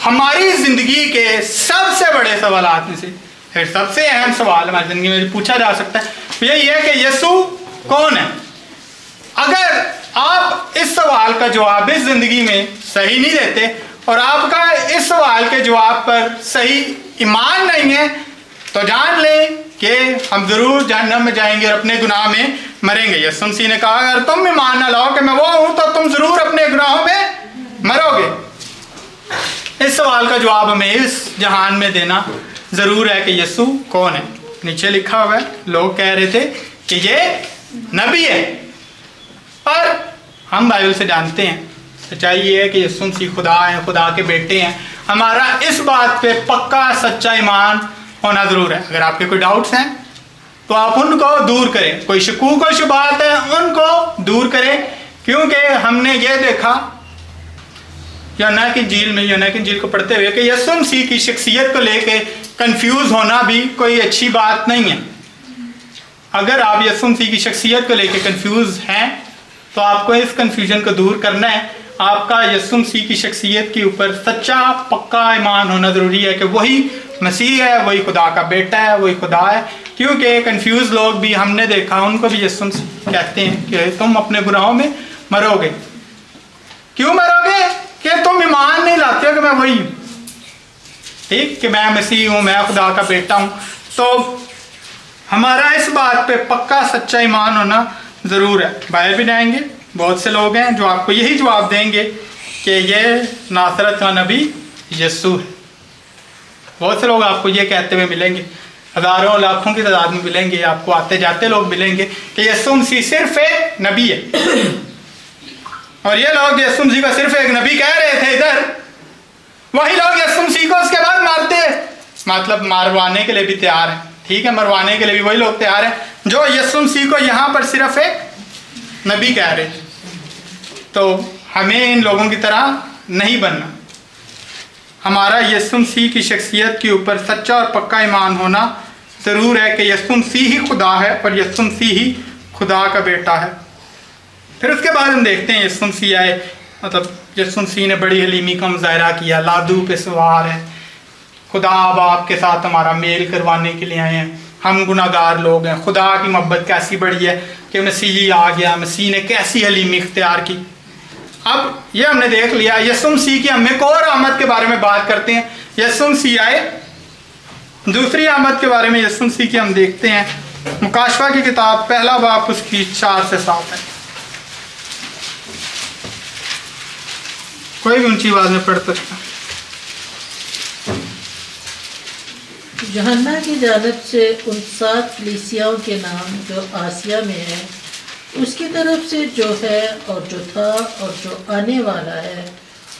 हमारी ज़िंदगी के सबसे बड़े सवालात में से फिर सबसे अहम सवाल हमारी ज़िंदगी में पूछा जा सकता है यही है कि यीशु कौन है। अगर आप इस सवाल का जवाब इस ज़िंदगी में सही नहीं देते और आपका इस सवाल के जवाब पर सही ईमान नहीं है, तो जान लें कि हम ज़रूर जहन्नम में जाएंगे और अपने गुनाह में मरेंगे। यीशु मसीह ने कहा अगर तुम ईमान ना लाओ कि मैं वो हूँ तो तुम ज़रूर अपने गुनाहों में मरोगे। इस सवाल का जवाब हमें इस जहान में देना ज़रूर है कि यीशु कौन है। नीचे लिखा हुआ है, लोग कह रहे थे कि ये नबी है, पर हम बाइबल से जानते हैं सच्चाई ये है कि यीशु मसीह खुदा है, खुदा के बेटे हैं। हमारा इस बात पे पक्का सच्चा ईमान होना ज़रूर है। अगर आपके कोई डाउट्स हैं تو آپ ان کو دور کریں. کوئی شکوک و شبہات ہے ان کو دور کریں, کیونکہ ہم نے یہ دیکھا یوحنا کی انجیل کو پڑھتے ہوئے کہ یسوع مسیح کی شخصیت کو لے کے کنفیوز ہونا بھی کوئی اچھی بات نہیں ہے. اگر آپ یسوع مسیح کی شخصیت کو لے کے کنفیوز ہیں تو آپ کو اس کنفیوژن کو دور کرنا ہے. آپ کا یسوع مسیح کی شخصیت کے اوپر سچا پکا ایمان ہونا ضروری ہے کہ وہی مسیح ہے, وہی خدا کا بیٹا ہے, وہی خدا ہے. کیونکہ کنفیوز لوگ بھی ہم نے دیکھا, ان کو بھی یسوع مسیح کہتے ہیں کہ تم اپنے گناہوں میں مرو گے. کیوں مرو گے؟ کہ تم ایمان نہیں لاتے ہو کہ میں وہی ہوں, ٹھیک, کہ میں مسیح ہوں, میں خدا کا بیٹا ہوں. تو ہمارا اس بات پہ پکا سچا ایمان ہونا ضرور ہے. باہر بھی جائیں گے بہت سے لوگ ہیں جو آپ کو یہی جواب دیں گے کہ یہ ناصرت کا نبی یسوع ہے. بہت سے لوگ آپ کو یہ کہتے ہوئے ملیں گے, ہزاروں لاکھوں کی تعداد میں ملیں گے, آپ کو آتے جاتے لوگ ملیں گے کہ یسوع مسیح صرف ایک نبی ہے. اور یہ لوگ یسوع مسیح کو صرف ایک نبی کہہ رہے تھے ادھر, وہی لوگ یسوع مسیح کو اس کے بعد مارتے, مطلب ماروانے کے لیے بھی تیار ہیں. ٹھیک ہے, مروانے کے لیے بھی وہی لوگ تیار ہیں جو یسوع مسیح کو یہاں پر صرف ایک نبی کہہ رہے تھے. تو ہمیں ان لوگوں کی طرح نہیں بننا. ہمارا یسوع مسیح کی شخصیت کے اوپر سچا اور پکا ایمان ہونا ضرور ہے کہ یسوع مسیح ہی خدا ہے اور یسوع مسیح ہی خدا کا بیٹا ہے. پھر اس کے بعد ہم دیکھتے ہیں یسوع مسیح آئے, مطلب یسوع مسیح نے بڑی حلیمی کا مظاہرہ کیا, لادو پہ سوار ہے, خدا باپ کے ساتھ ہمارا میل کروانے کے لیے آئے ہیں. ہم گناہ گار لوگ ہیں, خدا کی محبت کیسی بڑی ہے کہ مسیح آ گیا, مسیح نے کیسی حلیمی اختیار کی. اب یہ ہم نے دیکھ لیا. یسوع مسیح کی ہم ایک اور آمد کے بارے میں بات کرتے ہیں. یسوع مسیح آئے, دوسری آمد کے بارے میں یسوع مسیح کی ہم دیکھتے ہیں. مکاشفہ کی کتاب پہلا باب اس کی 4 سے 7 ہے. کوئی بھی اونچی آواز میں پڑھ سکتا.
یوحنا کی جانب سے ان 7 کلیسیاؤں کے نام جو آسیہ میں ہیں, اس کی طرف سے جو ہے اور جو تھا اور جو آنے والا ہے,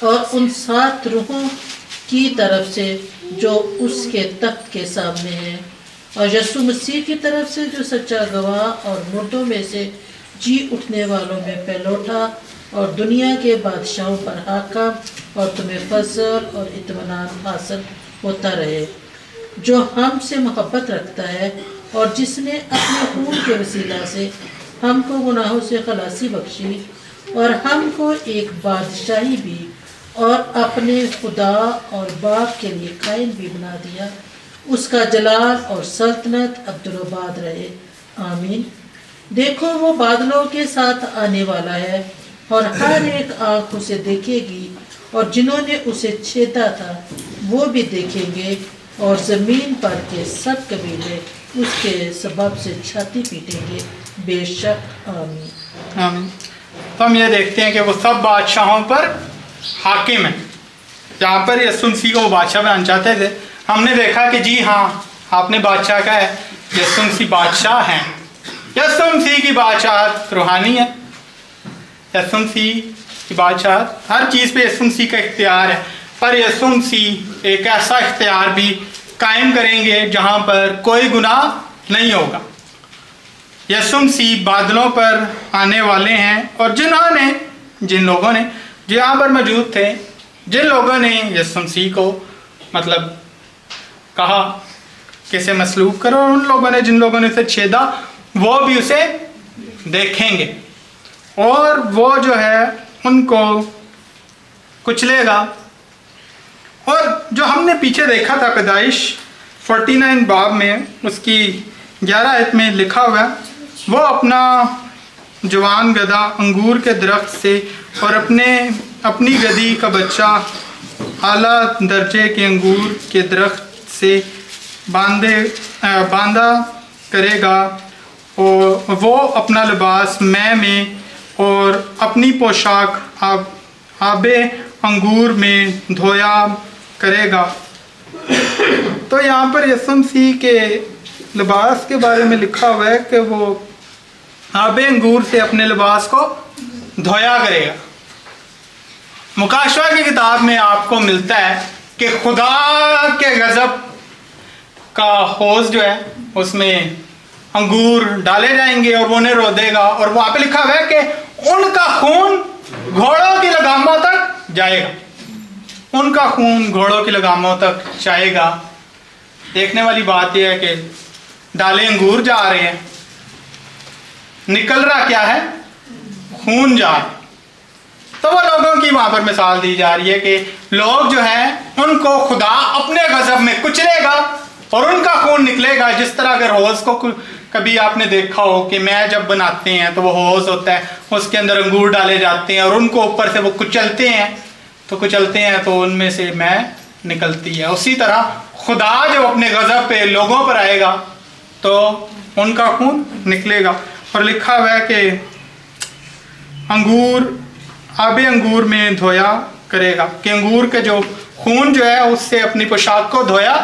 اور ان 7 روحوں کی طرف سے جو اس کے تخت کے سامنے ہیں, اور یسوع مسیح کی طرف سے جو سچا گواہ اور مردوں میں سے جی اٹھنے والوں میں پہلوٹا اور دنیا کے بادشاہوں پر حاکم, اور تمہیں فضل اور اطمینان حاصل ہوتا رہے, جو ہم سے محبت رکھتا ہے اور جس نے اپنے خون کے وسیلہ سے ہم کو گناہوں سے خلاصی بخشی اور ہم کو ایک بادشاہی بھی اور اپنے خدا اور باپ کے لیے قائم بھی بنا دیا. اس کا جلال اور سلطنت عبدالآباد رہے, آمین. دیکھو وہ بادلوں کے ساتھ آنے والا ہے, اور ہر ایک آنکھ اسے دیکھے گی, اور جنہوں نے اسے چھیدا تھا وہ بھی دیکھیں گے, اور زمین پر کے سب قبیلے اس کے سبب سے چھاتی پیٹیں گے, بے شک, آمین.
آمین. تو ہم یہ دیکھتے ہیں کہ وہ سب بادشاہوں پر حاکم ہیں. جہاں پر یسوع مسیح کو وہ بادشاہ بنانا چاہتے تھے, ہم نے دیکھا کہ جی ہاں آپ نے بادشاہ کا ہے, یسوع مسیح بادشاہ ہیں. یسوع مسیح کی بادشاہت روحانی ہے. یسوع مسیح کی بادشاہت ہر چیز پہ یسوع مسیح کا اختیار ہے, پر یسوع مسیح ایک ایسا اختیار بھی قائم کریں گے جہاں پر کوئی گناہ نہیں ہوگا. یسوع مسیح بادلوں پر آنے والے ہیں, اور جن لوگوں نے جو یہاں پر موجود تھے, جن لوگوں نے یسوع مسیح کو مطلب کہا کہ اسے مسلوب کرو, اور ان لوگوں نے جن لوگوں نے اسے چھیدا وہ بھی اسے دیکھیں گے, اور وہ جو ہے ان کو کچلے گا. اور جو ہم نے پیچھے دیکھا تھا پیدائش 49 باب میں اس کی 11 آیت میں لکھا ہوا ہے, وہ اپنا جوان گدھا انگور کے درخت سے اور اپنی گدھی کا بچہ اعلیٰ درجے کے انگور کے درخت سے باندھا کرے گا, اور وہ اپنا لباس میں اور اپنی پوشاک آب انگور میں دھویا کرے گا. تو یہاں پر یسوع مسیح کے لباس کے بارے میں لکھا ہوا ہے کہ وہ آب انگور سے اپنے لباس کو دھویا کرے گا. مکاشفہ کی کتاب میں آپ کو ملتا ہے کہ خدا کے غضب کا حوض جو ہے اس میں अंगूर डाले जाएंगे और वो उन्हें रो देगा, और वहां पे लिखा हुआ है कि उनका खून घोड़ों की लगामों तक जाएगा, उनका खून घोड़ों की लगामों तक जाएगा। देखने वाली बात यह है कि डाले अंगूर जा रहे हैं, निकल रहा क्या है? खून जा रहा। तो वो लोगों की वहां पर मिसाल दी जा रही है कि लोग जो हैं उनको खुदा अपने गजब में कुचलेगा और उनका खून निकलेगा। जिस तरह अगर हौज को कभी आपने देखा हो कि मैं जब बनाते हैं तो वो हौज होता है, उसके अंदर अंगूर डाले जाते हैं और उनको ऊपर से वो कुचलते हैं तो उनमें से मैं निकलती है। उसी तरह खुदा जब अपने गजब पे लोगों पर आएगा तो उनका खून निकलेगा। और लिखा हुआ है कि अंगूर आबे अंगूर में धोया करेगा, कि अंगूर के जो खून जो है उससे अपनी पोशाक को धोया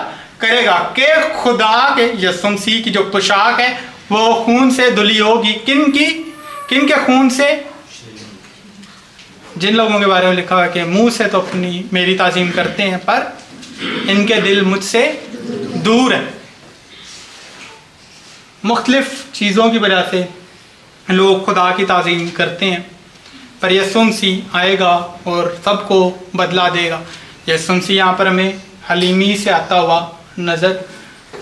करेगा, कि खुदा के यीशु मसीह की जो पोशाक है वो खून से धुली होगी। किन के खून से? जिन लोगों के बारे में लिखा है कि मुंह से तो मेरी ताजीम करते हैं पर इनके दिल मुझसे दूर है। मुख्तलिफ चीज़ों की वजह से लोग खुदा की ताजीम करते हैं, पर यीशु मसीह आएगा और सबको बदला देगा। यीशु मसीह यहाँ पर हमें हलीमी से आता हुआ नज़र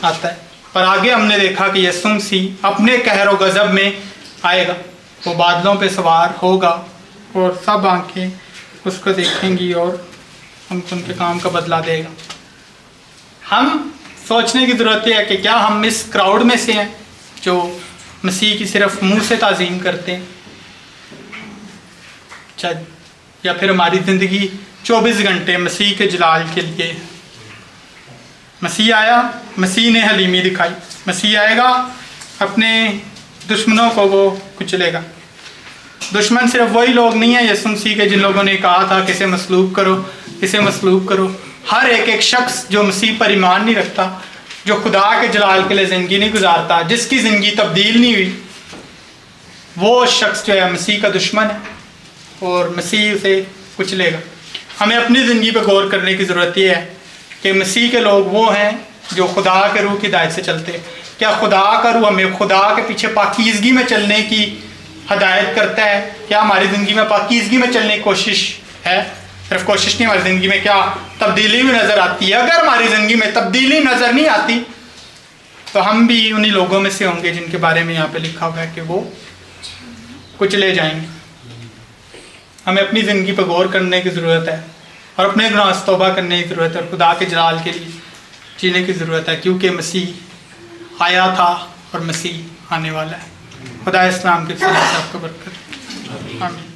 आता है, पर आगे हमने देखा कि यीशु मसीह अपने कहर व गज़ब में आएगा, वो बादलों पे सवार होगा और सब आंखें उसको देखेंगी और हमको उनके काम का बदला देगा। हम सोचने की ज़रूरत है कि क्या हम इस क्राउड में से हैं जो मसीह की सिर्फ मुंह से ताज़ीम करते हैं, या फिर हमारी ज़िंदगी 24 घंटे मसीह के जलाल के लिए। मसीह आया, मसीह ने हलीमी दिखाई, मसीह आएगा अपने दुश्मनों को वो कुचलेगा। दुश्मन सिर्फ वही लोग नहीं है यीशु मसीह के जिन लोगों ने कहा था कि इसे मसलूब करो, इसे मसलूब करो। हर एक शख्स जो मसीह पर ईमान नहीं रखता, जो खुदा के जलाल के लिए ज़िंदगी नहीं गुजारता, जिसकी ज़िंदगी तब्दील नहीं हुई, वो शख्स जो है मसीह का दुश्मन है और मसीह उसे कुचलेगा। हमें अपनी ज़िंदगी पर गौर करने की ज़रूरत यह है कि मसीह के लोग वो हैं जो खुदा के रूह की हिदायत से चलते हैं। क्या खुदा का रूह हमें खुदा के पीछे पाकीज़गी में चलने की हदायत करता है? क्या हमारी ज़िंदगी में पाकीज़गी में चलने की कोशिश है? सिर्फ कोशिश नहीं, हमारी ज़िंदगी में क्या तब्दीली भी नज़र आती है? अगर हमारी ज़िंदगी में तब्दीली नज़र नहीं आती तो हम भी उन्हीं लोगों में से होंगे जिनके बारे में यहाँ पे लिखा हुआ है कि वो कुचले जाएंगे। हमें अपनी ज़िंदगी पर गौर करने की ज़रूरत है और अपने गुनाह से तौबा करने की ज़रूरत है और खुदा के जलाल के लिए जीने की ज़रूरत है, क्योंकि मसीह आया था और मसीह आने वाला है। खुदा इस्लाम के साथ आपको बरकत। आमीन।